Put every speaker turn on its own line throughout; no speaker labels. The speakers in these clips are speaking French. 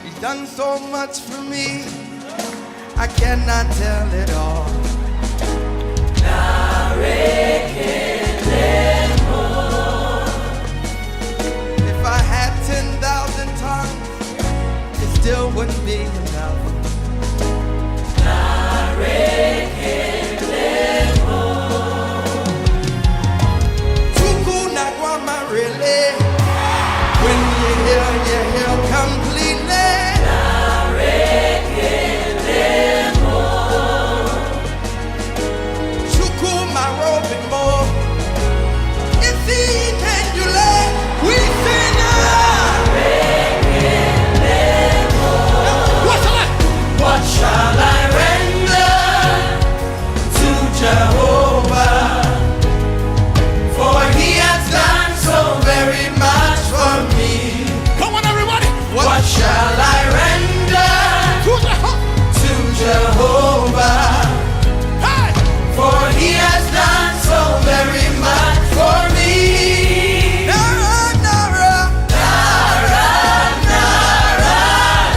He's done so much for me, I cannot tell it all. If I had 10,000 tongues, it still wouldn't be enough. Tuku Nagwama really. When you hear completely. Chuku Marobi Mo. If he can you let we say what shall I render to Jehovah? For he has done so very much for me.
Come on, everybody.
What shall I render to Jehovah?
Hey!
For he has done so very much for me. Nara, Nara, Nara, Nara,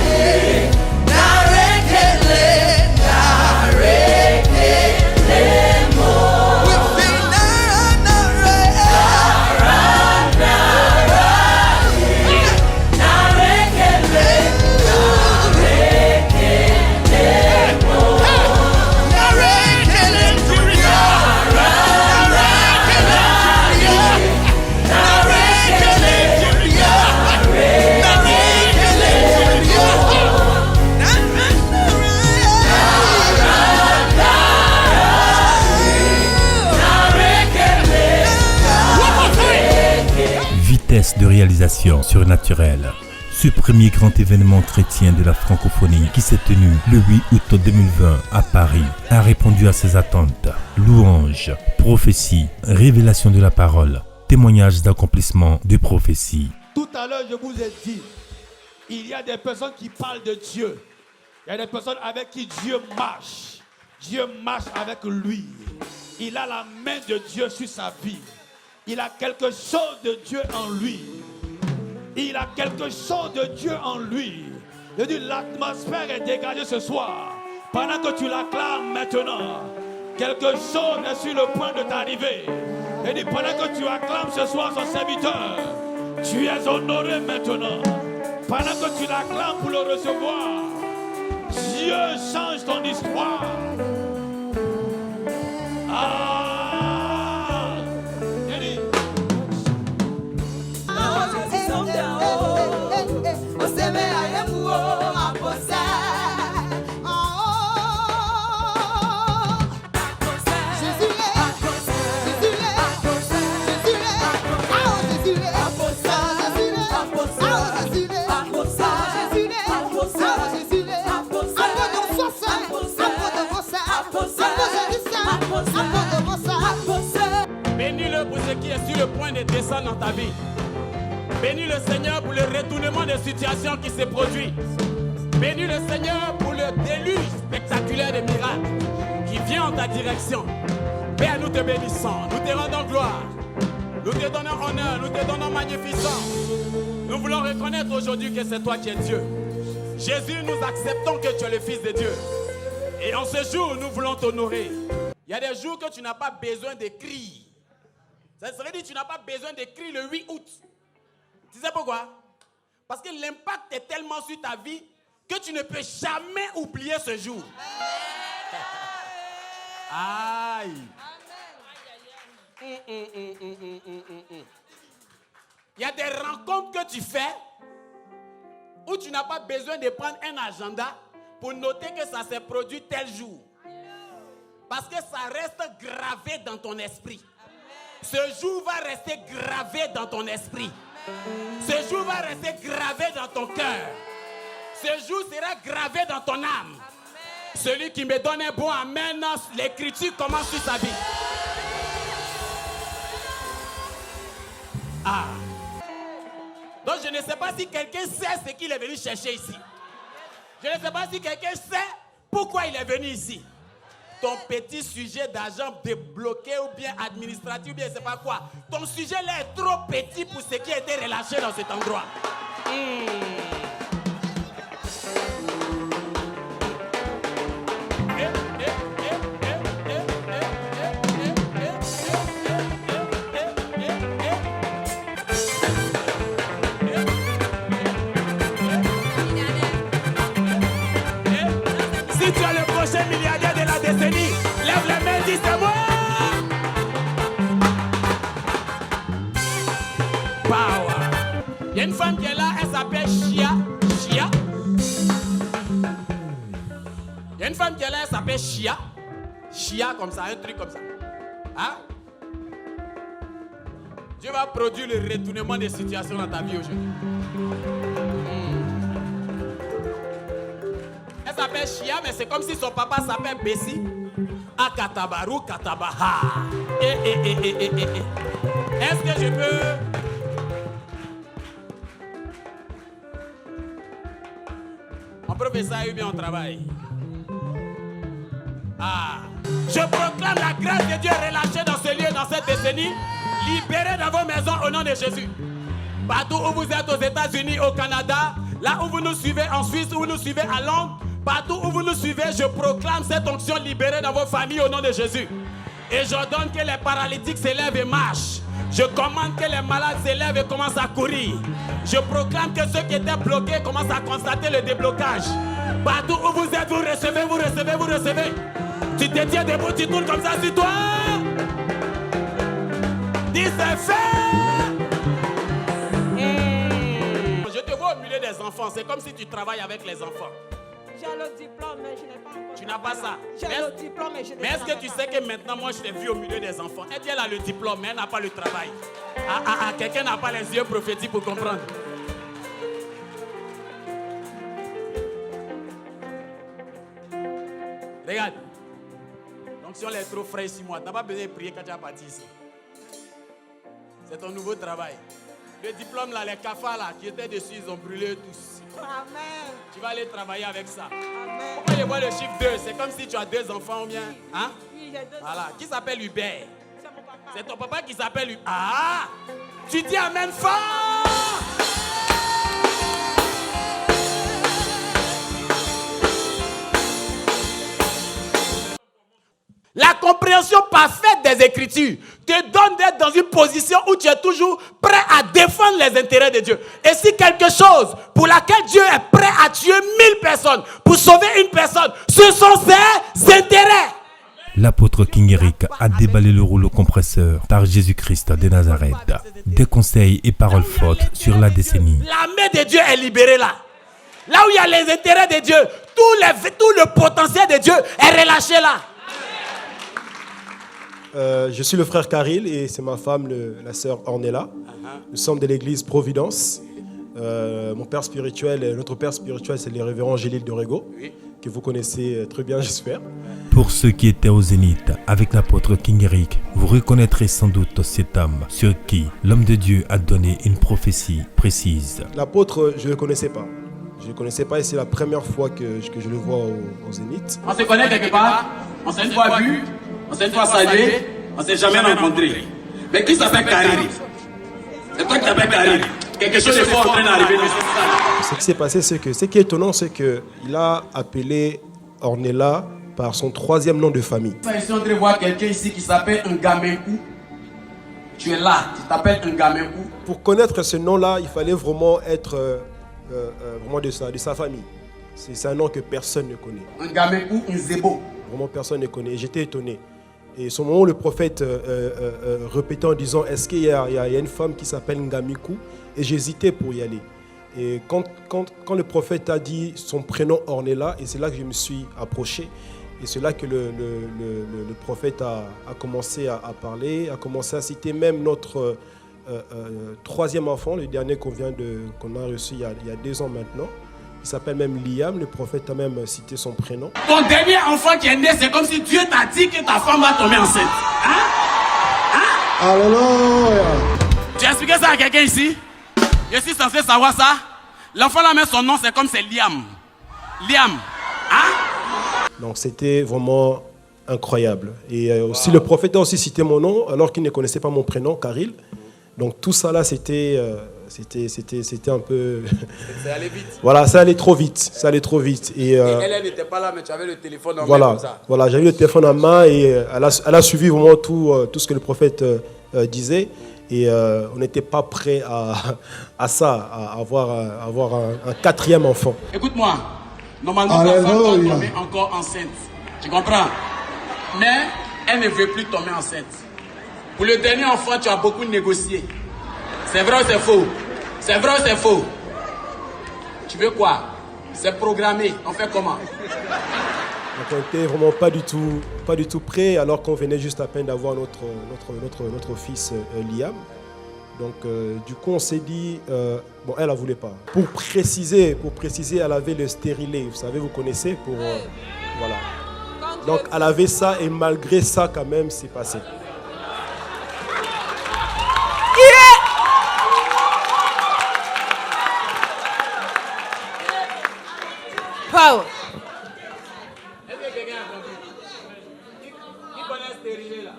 eh. Narekele, narekele mo. We say Nara, Nara, Nara, eh. Narekele, narekele mo. Narekele Julia, narekele Julia, narekele Julia, narekele Julia.
One more time.
Vitesse de réalisation surnaturelle. Ce premier grand événement chrétien de la francophonie qui s'est tenu le 8 août 2020 à Paris a répondu à ses attentes. Louanges, prophéties, révélation de la parole, témoignages d'accomplissement de prophéties.
Tout à l'heure, je vous ai dit, il y a des personnes qui parlent de Dieu. Il y a des personnes avec qui Dieu marche. Dieu marche avec lui. Il a la main de Dieu sur sa vie. Il a quelque chose de Dieu en lui. Il a quelque chose de Dieu en lui. Je dis, l'atmosphère est dégagée ce soir. Pendant que tu l'acclames maintenant, quelque chose est sur le point de t'arriver. Je dis, pendant que tu acclames ce soir son serviteur, tu es honoré maintenant. Pendant que tu l'acclames pour le recevoir, Dieu change ton histoire. Ah! Je dis, bénis-le pour ce qui est sur le point de descendre dans ta vie. Bénis le Seigneur pour le retournement des situations qui se produisent. Bénis le Seigneur pour le déluge spectaculaire des miracles qui vient en ta direction. Père, nous te bénissons, nous te rendons gloire. Nous te donnons honneur, nous te donnons magnificence. Nous voulons reconnaître aujourd'hui que c'est toi qui es Dieu. Jésus, nous acceptons que tu es le Fils de Dieu. Et en ce jour, nous voulons t'honorer. Il y a des jours que tu n'as pas besoin de crier. Ça serait dit que tu n'as pas besoin de crier le 8 août. Tu sais pourquoi? Parce que l'impact est tellement sur ta vie que tu ne peux jamais oublier ce jour. Aïe. Il y a des rencontres que tu fais où tu n'as pas besoin de prendre un agenda pour noter que ça s'est produit tel jour. Parce que ça reste gravé dans ton esprit. Ce jour va rester gravé dans ton esprit. Ce jour va rester gravé dans ton cœur. Ce jour sera gravé dans ton âme. Celui qui me donne un bon amen, l'écriture commence sur sa vie. Ah. Donc je ne sais pas si quelqu'un sait ce qu'il est venu chercher ici. Je ne sais pas si quelqu'un sait pourquoi il est venu ici. Ton petit sujet d'argent débloqué ou bien administratif ou bien je ne sais pas quoi. Ton sujet là est trop petit pour ce qui a été relâché dans cet endroit. femme qui est là, elle s'appelle Chia. Chia. Il y a une femme qui est là, elle s'appelle Chia. Chia comme ça, un truc comme ça. Hein? Dieu va produire le retournement des situations dans ta vie aujourd'hui. Elle s'appelle Chia, mais c'est comme si son papa s'appelle Bessie. Akatabaru Katabaha. Est-ce que je peux... On professeur a eu bien au travail. Ah. Je proclame la grâce de Dieu relâchée dans ce lieu, dans cette décennie. Libérée dans vos maisons au nom de Jésus. Partout où vous êtes, aux États-Unis, au Canada, là où vous nous suivez en Suisse, où vous nous suivez à Londres, partout où vous nous suivez, je proclame cette onction libérée dans vos familles au nom de Jésus. Et j'ordonne que les paralytiques s'élèvent et marchent. Je commande que les malades s'élèvent et commencent à courir. Je proclame que ceux qui étaient bloqués commencent à constater le déblocage. Partout où vous êtes, vous recevez, vous recevez, vous recevez. Tu te tiens debout, tu tournes comme ça sur toi. Dis c'est fait. Je te vois au milieu des enfants. C'est comme si tu travailles avec les enfants.
J'ai le diplôme, mais je n'ai pas encore.
Tu n'as pas ça.
J'ai le diplôme, mais je n'ai pas.
Mais est-ce que tu sais que maintenant, moi, je t'ai vu au milieu des enfants? Elle dit, elle a le diplôme, mais elle n'a pas le travail. Quelqu'un n'a pas les yeux prophétiques pour comprendre. Regarde. Donc, si on est trop frais ici, moi, tu n'as pas besoin de prier quand tu as parti ici. C'est ton nouveau travail. Le diplôme, là, les cafards, là, qui étaient dessus, ils ont brûlé tous.
Amen.
Tu vas aller travailler avec ça.
Amen.
Pourquoi je vois le chiffre 2? C'est comme si tu as 2 enfants ou bien. Hein?
Oui, j'ai 2
Voilà.
enfants.
Qui s'appelle Hubert?
C'est mon papa.
C'est ton papa qui s'appelle Hubert. Ah! Tu dis amen fort! La compréhension parfaite des Écritures te donne d'être dans une position où tu es toujours prêt à défendre les intérêts de Dieu. Et si quelque chose pour laquelle Dieu est prêt à tuer 1000 personnes pour sauver une personne, ce sont ses intérêts.
L'apôtre King Eric a déballé le rouleau compresseur par Jésus-Christ de Nazareth. Des conseils et paroles fortes sur la décennie.
La main de Dieu est libérée là. Là où il y a les intérêts de Dieu, tout le potentiel de Dieu est relâché là.
Je suis le frère Karil et c'est ma femme, la sœur Ornella. Nous sommes de l'église Providence. Mon père spirituel, notre père spirituel, c'est le révérend Gélil de Rego, que vous connaissez très bien, j'espère.
Pour ceux qui étaient au Zénith avec l'apôtre King Eric, vous reconnaîtrez sans doute cet homme sur qui l'homme de Dieu a donné une prophétie précise.
L'apôtre, je ne le connaissais pas. Je ne le connaissais pas et c'est la première fois que je le vois au Zénith.
On se connaît quelque part, on s'est une fois vu, on s'est une fois salué, on s'est jamais rencontré. Mais qui s'appelle Karil? C'est toi qui t'appelles Karil. Quelque chose de fort en train d'arriver.
Ce qui s'est passé, c'est que ce qui est étonnant, c'est qu'il a appelé Ornella par son 3e nom de famille.
Je suis en train de voir quelqu'un ici qui s'appelle Ngamenkou. Tu es là, tu t'appelles Ngamenkou.
Pour connaître ce nom-là, il fallait vraiment être vraiment de sa famille. C'est un nom que personne ne connaît.
Ngamenkou Nzebo.
Vraiment personne ne connaît. J'étais étonné. Et ce moment où le prophète répétait en disant, est-ce qu'il y a une femme qui s'appelle Ngamikou? Et j'hésitais pour y aller. Et quand le prophète a dit son prénom Ornella, et c'est là que je me suis approché, et c'est là que le prophète a commencé à parler, a commencé à citer même notre 3e enfant, le dernier qu'on a reçu il y a 2 ans maintenant. Il s'appelle même Liam, le prophète a même cité son prénom.
Ton dernier enfant qui est né, c'est comme si Dieu t'a dit que ta femme va tomber enceinte.
Alléluia!
Tu as expliqué ça à quelqu'un ici? Je suis censé savoir ça. L'enfant là, même son nom, c'est comme c'est Liam. Liam.
Donc c'était vraiment incroyable. Et aussi le prophète a aussi cité mon nom, alors qu'il ne connaissait pas mon prénom, Karil. Donc tout ça là, c'était un peu...
C'est allé vite.
Voilà, ça allait trop vite. Ça allait trop vite. Et
elle n'était pas là, mais tu avais le téléphone en main comme ça.
Voilà, j'avais le téléphone en main et elle a suivi vraiment tout ce que le prophète disait. Et on n'était pas prêt à ça, à avoir un 4e enfant.
Écoute-moi, normalement ta femme doit tomber encore enceinte. Tu comprends? Mais elle ne veut plus tomber enceinte. Pour le dernier enfant, tu as beaucoup négocié. C'est vrai ou c'est faux? C'est vrai ou c'est faux? Tu veux quoi? C'est programmé. On fait comment?
Donc on n'était vraiment pas du tout prêt, alors qu'on venait juste à peine d'avoir notre fils Liam. Donc du coup on s'est dit, bon elle ne voulait pas. Pour préciser, elle avait le stérilet, vous savez, vous connaissez, pour voilà. Donc elle avait ça et malgré ça quand même c'est passé.
Power.
Est-ce que quelqu'un a compris? Qui connaît ce stérilet là?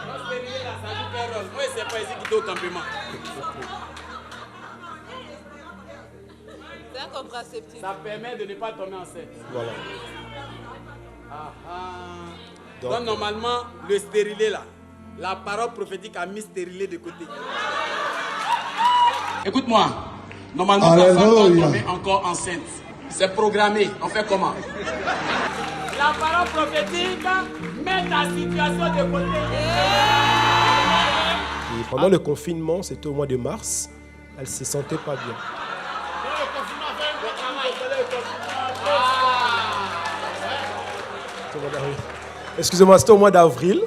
Le stérilet là, ça joue quel rôle? Moi, c'est pas ici qui est au campement.
C'est un contraceptif.
Ça permet de ne pas tomber enceinte.
Voilà.
Donc normalement, le stérilet là, la parole prophétique a mis stérilet de côté. Écoute-moi. Normalement, ta femme doit tomber encore enceinte. C'est programmé. On fait comment? La parole prophétique met ta situation de côté.
Et pendant le confinement, c'était au mois de mars, elle ne se sentait pas bien. Excusez-moi, c'était au mois d'avril.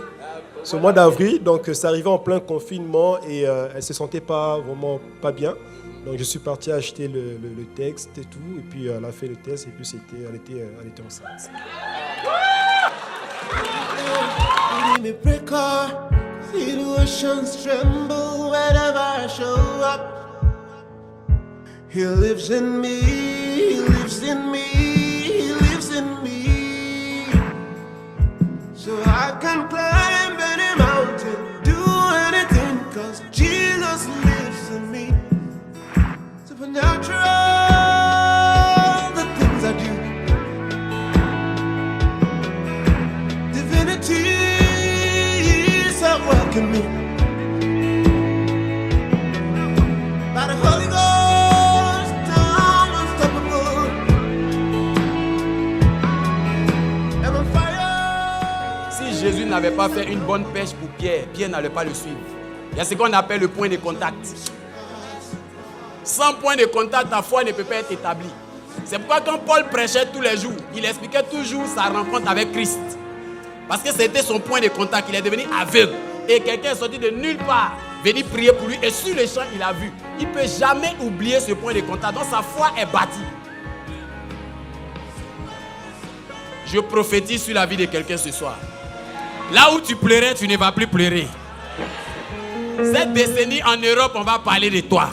C'est au mois d'avril, donc ça arrivait en plein confinement et elle ne se sentait vraiment pas bien. Donc je suis parti acheter le texte et tout, et puis elle a fait le test et puis elle était enceinte.
Me break our situations tremble whenever I show up. He lives in me, he lives in me, he lives in me. So I can climb any mountain, do anything, cause Jesus lives in me. Supernatural, the things I do. Divinity is at work in me. By the Holy Ghost, I'm unstoppable. I'm on fire.
Si Jésus n'avait pas fait une bonne pêche pour Pierre, Pierre n'allait pas le suivre. Il y a ce qu'on appelle le point de contact. Sans point de contact, ta foi ne peut pas être établie. C'est pourquoi quand Paul prêchait tous les jours, il expliquait toujours sa rencontre avec Christ. Parce que c'était son point de contact. Il est devenu aveugle. Et quelqu'un est sorti de nulle part, venu prier pour lui. Et sur le champ, il a vu. Il ne peut jamais oublier ce point de contact. Donc sa foi est bâtie. Je prophétise sur la vie de quelqu'un ce soir. Là où tu pleurais, tu ne vas plus pleurer. Cette décennie en Europe, on va parler de toi.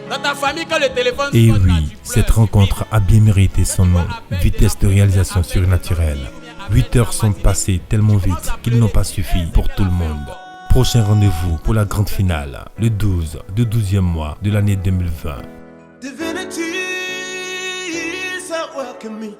Dans ta famille, quand le téléphone
Et
sonne, là,
oui,
tu pleures.
cette rencontre a bien mérité son nom. Vitesse de réalisation surnaturelle. 8 heures sont passées tellement vite qu'ils n'ont pas suffi pour tout le monde. Prochain rendez-vous pour la grande finale, le 12 du 12e mois de l'année 2020.
Divinity is at work in me.